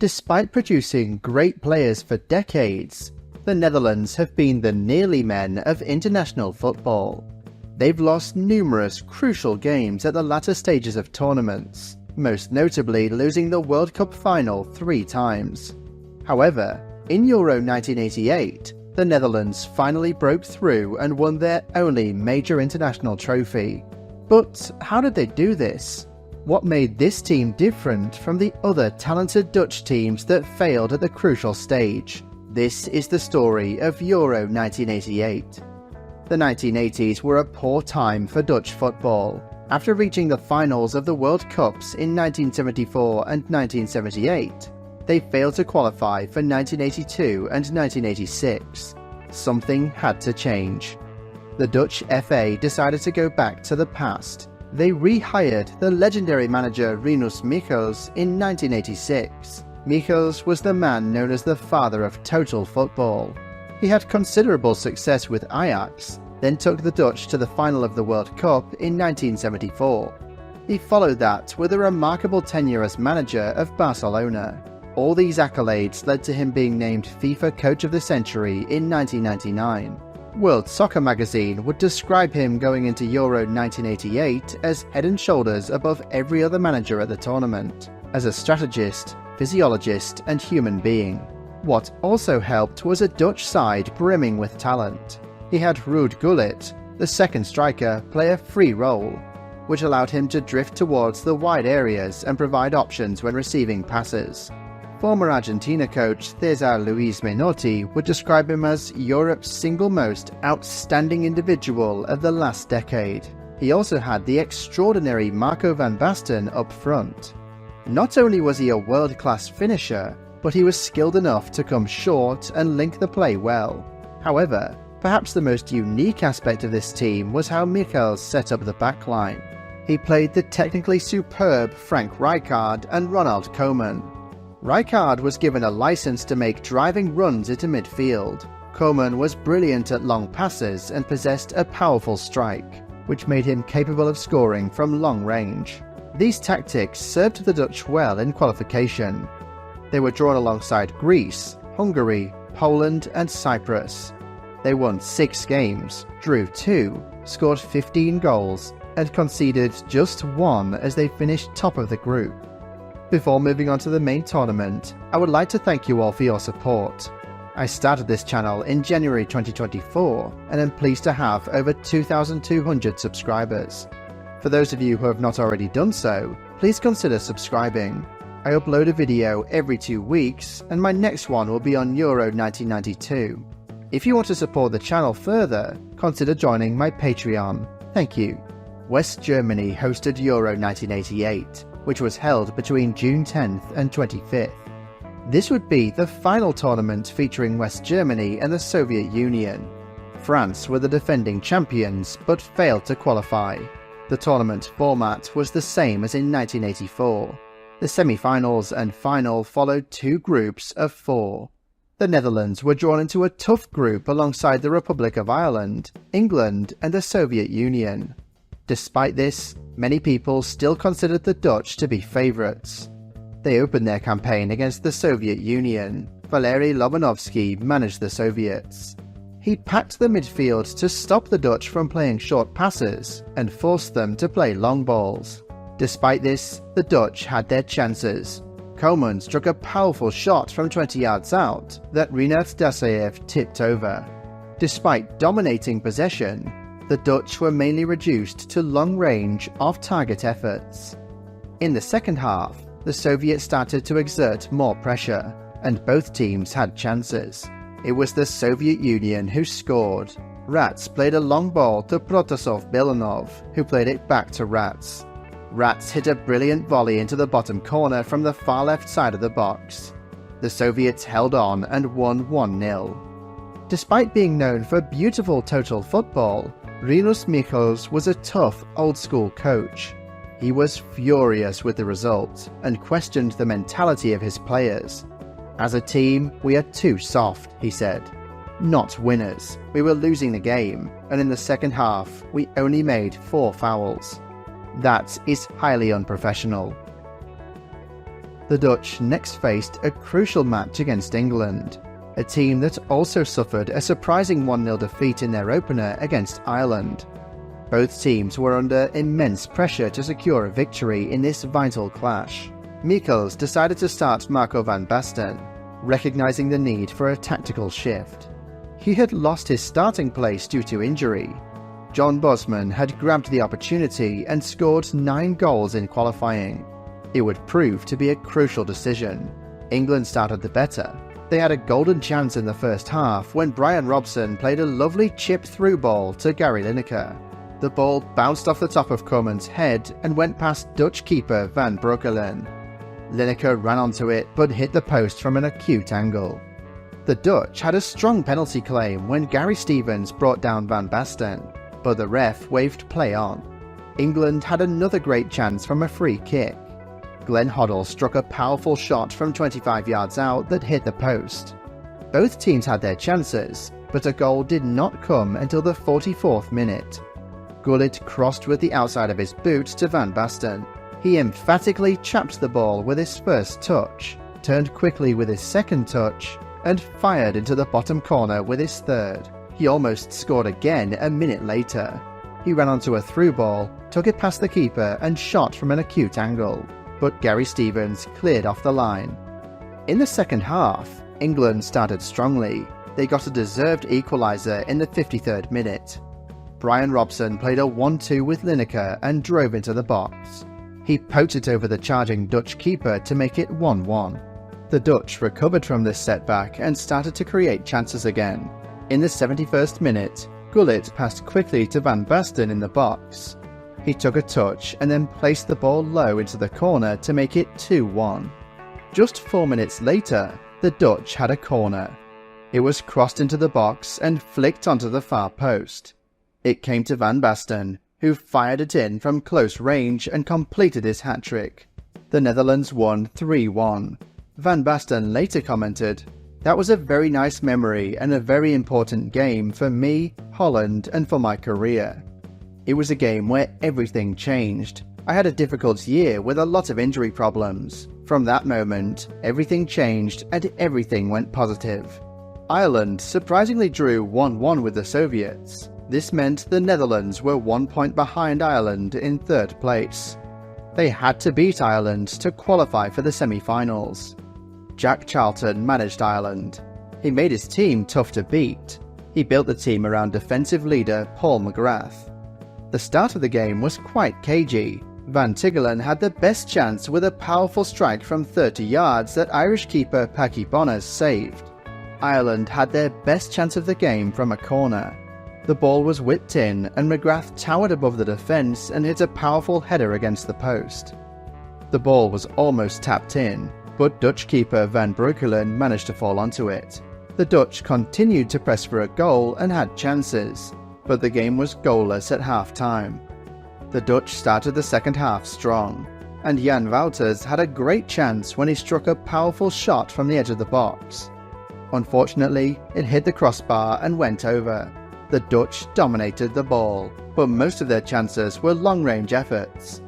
Despite producing great players for decades, the Netherlands have been the nearly men of international football. They've lost numerous crucial games at the latter stages of tournaments, most notably losing the World Cup final 3 times. However, in Euro 1988, the Netherlands finally broke through and won their only major international trophy. But how did they do this? What made this team different from the other talented Dutch teams that failed at the crucial stage? This is the story of Euro 1988. The 1980s were a poor time for Dutch football. After reaching the finals of the World Cups in 1974 and 1978, they failed to qualify for 1982 and 1986. Something had to change. The Dutch FA decided to go back to the past. They rehired the legendary manager Rinus Michels in 1986. Michels was the man known as the father of total football. He had considerable success with Ajax, then took the Dutch to the final of the World Cup in 1974. He followed that with a remarkable tenure as manager of Barcelona. All these accolades led to him being named FIFA Coach of the Century in 1999. World Soccer magazine would describe him going into Euro 1988 as head and shoulders above every other manager at the tournament, as a strategist, physiologist and human being. What also helped was a Dutch side brimming with talent. He had Ruud Gullit, the second striker, play a free role, which allowed him to drift towards the wide areas and provide options when receiving passes. Former Argentina coach César Luis Menotti would describe him as Europe's single most outstanding individual of the last decade. He also had the extraordinary Marco van Basten up front. Not only was he a world-class finisher, but he was skilled enough to come short and link the play well. However, perhaps the most unique aspect of this team was how Michels set up the backline. He played the technically superb Frank Rijkaard and Ronald Koeman. Rijkaard was given a license to make driving runs into midfield. Koeman was brilliant at long passes and possessed a powerful strike, which made him capable of scoring from long range. These tactics served the Dutch well in qualification. They were drawn alongside Greece, Hungary, Poland and Cyprus. They won 6 games, drew 2, scored 15 goals, and conceded just 1 as they finished top of the group. Before moving on to the main tournament, I would like to thank you all for your support. I started this channel in January 2024 and am pleased to have over 2,200 subscribers. For those of you who have not already done so, please consider subscribing. I upload a video every 2 weeks and my next one will be on Euro 1992. If you want to support the channel further, consider joining my Patreon. Thank you. West Germany hosted Euro 1988, which was held between June 10th and 25th. This would be the final tournament featuring West Germany and the Soviet Union. France were the defending champions, but failed to qualify. The tournament format was the same as in 1984. The semi-finals and final followed 2 groups of 4. The Netherlands were drawn into a tough group alongside the Republic of Ireland, England and the Soviet Union. Despite this, many people still considered the Dutch to be favourites. They opened their campaign against the Soviet Union. Valery Lobanovsky managed the Soviets. He packed the midfield to stop the Dutch from playing short passes and forced them to play long balls. Despite this, the Dutch had their chances. Koeman struck a powerful shot from 20 yards out that Rinus Michels tipped over. Despite dominating possession, the Dutch were mainly reduced to long-range, off-target efforts. In the second half, the Soviets started to exert more pressure, and both teams had chances. It was the Soviet Union who scored. Rats played a long ball to Protasov Belanov, who played it back to Rats. Rats hit a brilliant volley into the bottom corner from the far left side of the box. The Soviets held on and won 1-0. Despite being known for beautiful total football, Rinus Michels was a tough, old-school coach. He was furious with the result and questioned the mentality of his players. "As a team, we are too soft," he said. "Not winners. We were losing the game, and in the second half, we only made 4 fouls. That is highly unprofessional." The Dutch next faced a crucial match against England, a team that also suffered a surprising 1-0 defeat in their opener against Ireland. Both teams were under immense pressure to secure a victory in this vital clash. 𝐼𝐶𝐾 decided to start Marco van Basten, recognizing the need for a tactical shift. He had lost his starting place due to injury. John Bosman had grabbed the opportunity and scored 9 goals in qualifying. It would prove to be a crucial decision. England started the better. They had a golden chance in the first half when Brian Robson played a lovely chip-through ball to Gary Lineker. The ball bounced off the top of Koeman's head and went past Dutch keeper Van Breukelen. Lineker ran onto it but hit the post from an acute angle. The Dutch had a strong penalty claim when Gary Stevens brought down Van Basten, but the ref waved play on. England had another great chance from a free kick. Glenn Hoddle struck a powerful shot from 25 yards out that hit the post. Both teams had their chances, but a goal did not come until the 44th minute. Gullit crossed with the outside of his boot to Van Basten. He emphatically chapped the ball with his first touch, turned quickly with his second touch, and fired into the bottom corner with his third. He almost scored again a minute later. He ran onto a through ball, took it past the keeper and shot from an acute angle, but Gary Stevens cleared off the line. In the second half, England started strongly. They got a deserved equaliser in the 53rd minute. Brian Robson played a 1-2 with Lineker and drove into the box. He poked it over the charging Dutch keeper to make it 1-1. The Dutch recovered from this setback and started to create chances again. In the 71st minute, Gullit passed quickly to Van Basten in the box. He took a touch and then placed the ball low into the corner to make it 2-1. Just 4 minutes later, the Dutch had a corner. It was crossed into the box and flicked onto the far post. It came to Van Basten, who fired it in from close range and completed his hat-trick. The Netherlands won 3-1. Van Basten later commented, "That was a very nice memory and a very important game for me, Holland, and for my career. It was a game where everything changed. I had a difficult year with a lot of injury problems. From that moment, everything changed and everything went positive." Ireland surprisingly drew 1-1 with the Soviets. This meant the Netherlands were 1 point behind Ireland in third place. They had to beat Ireland to qualify for the semi-finals. Jack Charlton managed Ireland. He made his team tough to beat. He built the team around defensive leader Paul McGrath. The start of the game was quite cagey. Van Tichelen had the best chance with a powerful strike from 30 yards that Irish keeper Paddy Bonner saved. Ireland had their best chance of the game from a corner. The ball was whipped in and McGrath towered above the defence and hit a powerful header against the post. The ball was almost tapped in, but Dutch keeper Van Breukelen managed to fall onto it. The Dutch continued to press for a goal and had chances, but the game was goalless at half-time. The Dutch started the second half strong, and Jan Wouters had a great chance when he struck a powerful shot from the edge of the box. Unfortunately, it hit the crossbar and went over. The Dutch dominated the ball, but most of their chances were long-range efforts.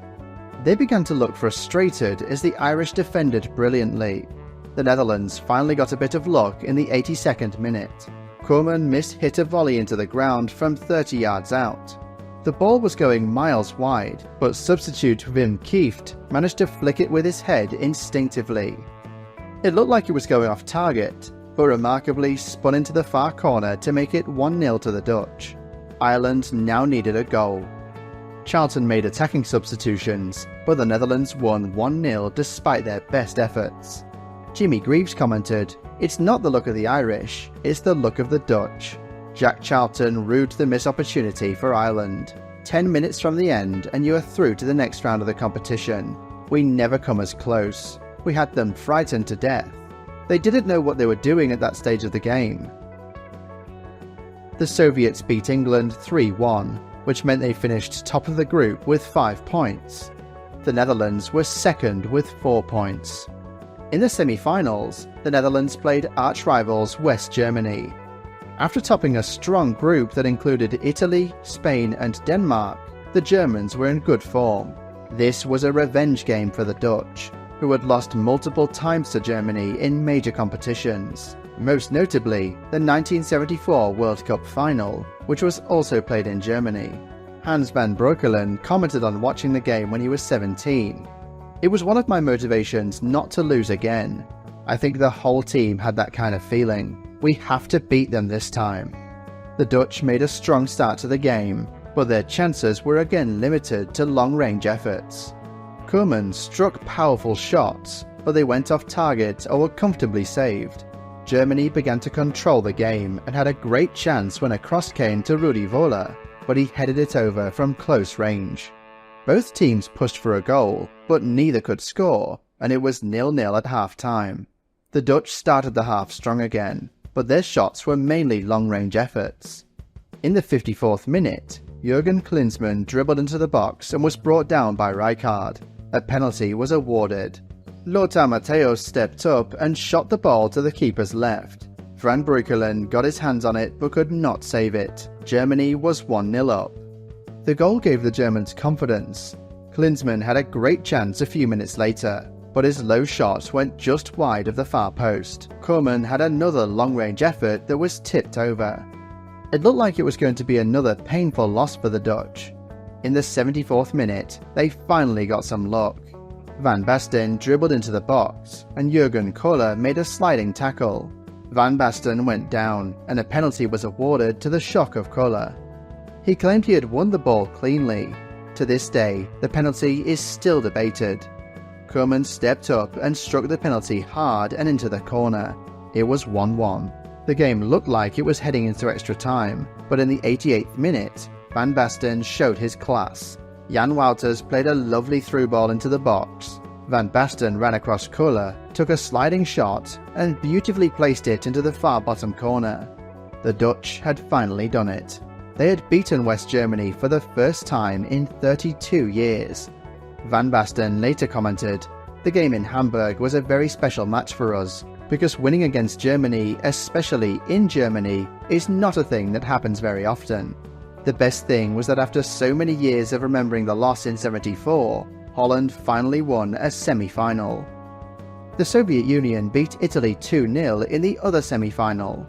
They began to look frustrated as the Irish defended brilliantly. The Netherlands finally got a bit of luck in the 82nd minute. Koeman mishit a volley into the ground from 30 yards out. The ball was going miles wide, but substitute Wim Kieft managed to flick it with his head instinctively. It looked like it was going off target, but remarkably spun into the far corner to make it 1-0 to the Dutch. Ireland now needed a goal. Charlton made attacking substitutions, but the Netherlands won 1-0 despite their best efforts. Jimmy Greaves commented, "It's not the luck of the Irish, it's the luck of the Dutch." Jack Charlton rued the missed opportunity for Ireland. 10 minutes from the end and you are through to the next round of the competition. We never come as close. We had them frightened to death. They didn't know what they were doing at that stage of the game. The Soviets beat England 3-1, which meant they finished top of the group with 5 points. The Netherlands were second with 4 points. In the semi-finals, the Netherlands played arch-rivals West Germany. After topping a strong group that included Italy, Spain and Denmark, the Germans were in good form. This was a revenge game for the Dutch, who had lost multiple times to Germany in major competitions, most notably the 1974 World Cup final, which was also played in Germany. Hans van Breukelen commented on watching the game when he was 17. "It was one of my motivations not to lose again. I think the whole team had that kind of feeling. We have to beat them this time." The Dutch made a strong start to the game, but their chances were again limited to long-range efforts. 𝐬𝐮𝐬𝐫𝐤 struck powerful shots, but they went off target or were comfortably saved. Germany began to control the game and had a great chance when a cross came to Ruud Volley, but he headed it over from close range. Both teams pushed for a goal, but neither could score, and it was 0-0 at half-time. The Dutch started the half strong again, but their shots were mainly long-range efforts. In the 54th minute, Jurgen Klinsmann dribbled into the box and was brought down by Rijkaard. A penalty was awarded. Lothar Matthäus stepped up and shot the ball to the keeper's left. Van Breukelen got his hands on it but could not save it. Germany was 1-0 up. The goal gave the Germans confidence. Klinsmann had a great chance a few minutes later, but his low shot went just wide of the far post. 𝐬𝐮𝐬𝐫𝐤 had another long-range effort that was tipped over. It looked like it was going to be another painful loss for the Dutch. In the 74th minute, they finally got some luck. Van Basten dribbled into the box, and 𝐬𝐮𝐬𝐫𝐤 made a sliding tackle. Van Basten went down, and a penalty was awarded to the shock of 𝐬𝐻. He claimed he had won the ball cleanly. To this day, the penalty is still debated. 𝐬𝐻 stepped up and struck the penalty hard and into the corner. It was 1-1. The game looked like it was heading into extra time, but in the 88th minute, Van Basten showed his class. Jan Wouters played a lovely through ball into the box. Van Basten ran across 𝐬𝐻, took a sliding shot, and beautifully placed it into the far bottom corner. The Dutch had finally done it. They had beaten West Germany for the first time in 32 years. Van Basten later commented, "The game in Hamburg was a very special match for us, because winning against Germany, especially in Germany, is not a thing that happens very often. The best thing was that after so many years of remembering the loss in '74, Holland finally won a semi-final." The Soviet Union beat Italy 2-0 in the other semi-final.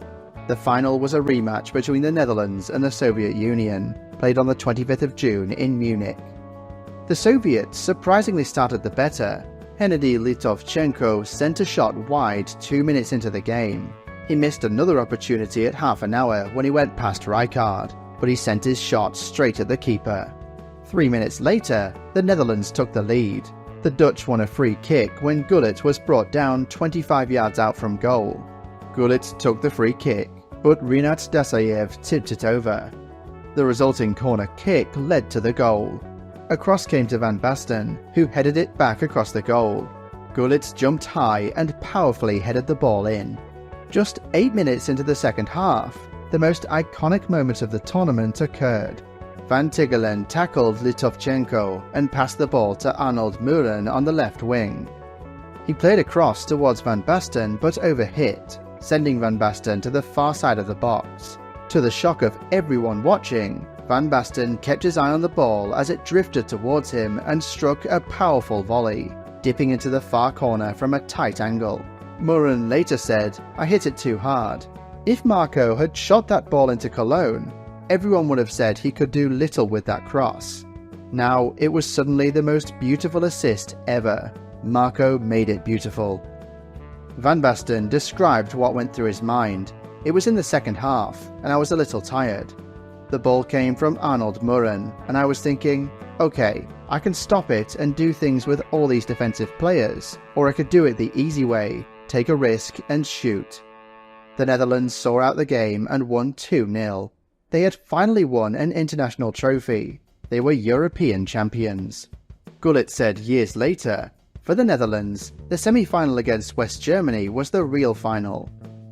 The final was a rematch between the Netherlands and the Soviet Union, played on the 25th of June in Munich. The Soviets surprisingly started the better. 𝐬𝐮𝐬𝐫𝐤 𝐦𝐮𝐬𝐫𝐤 sent a shot wide 2 minutes into the game. He missed another opportunity at half an hour when he went past Rijkaard, but he sent his shot straight at the keeper. 3 minutes later, the Netherlands took the lead. The Dutch won a free kick when Gullit was brought down 25 yards out from goal. Gullit took the free kick, but Rinat Dasayev tipped it over. The resulting corner kick led to the goal. A cross came to Van Basten, who headed it back across the goal. Gullit jumped high and powerfully headed the ball in. Just 8 minutes into the second half, the most iconic moment of the tournament occurred. Van Tigelen tackled 𝐷𝐻𝐽𝐻 and passed the ball to Arnold Mühren on the left wing. He played a cross towards Van Basten but overhit, sending Van Basten to the far side of the box. To the shock of everyone watching, Van Basten kept his eye on the ball as it drifted towards him and struck a powerful volley, dipping into the far corner from a tight angle. Mühren later said, "I hit it too hard." If Marco had shot that ball into 𝐬𝐻, everyone would have said he could do little with that cross. Now it was suddenly the most beautiful assist ever. Marco made it beautiful. Van Basten described what went through his mind. "It was in the second half, and I was a little tired. The ball came from Arnold Mühren, and I was thinking, okay, I can stop it and do things with all these defensive players, or I could do it the easy way, take a risk and shoot." The Netherlands saw out the game and won 2-0. They had finally won an international trophy. They were European champions. Gullit said years later, "For the Netherlands, the semi-final against West Germany was the real final.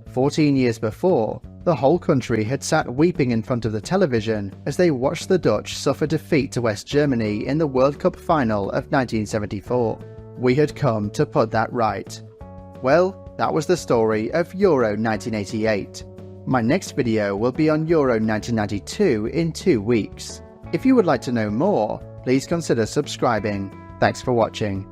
14 years before, the whole country had sat weeping in front of the television as they watched the Dutch suffer defeat to West Germany in the World Cup final of 1974. We had come to put that right." Well, that was the story of Euro 1988. My next video will be on Euro 1992 in 2 weeks. If you would like to know more, please consider subscribing. Thanks for watching.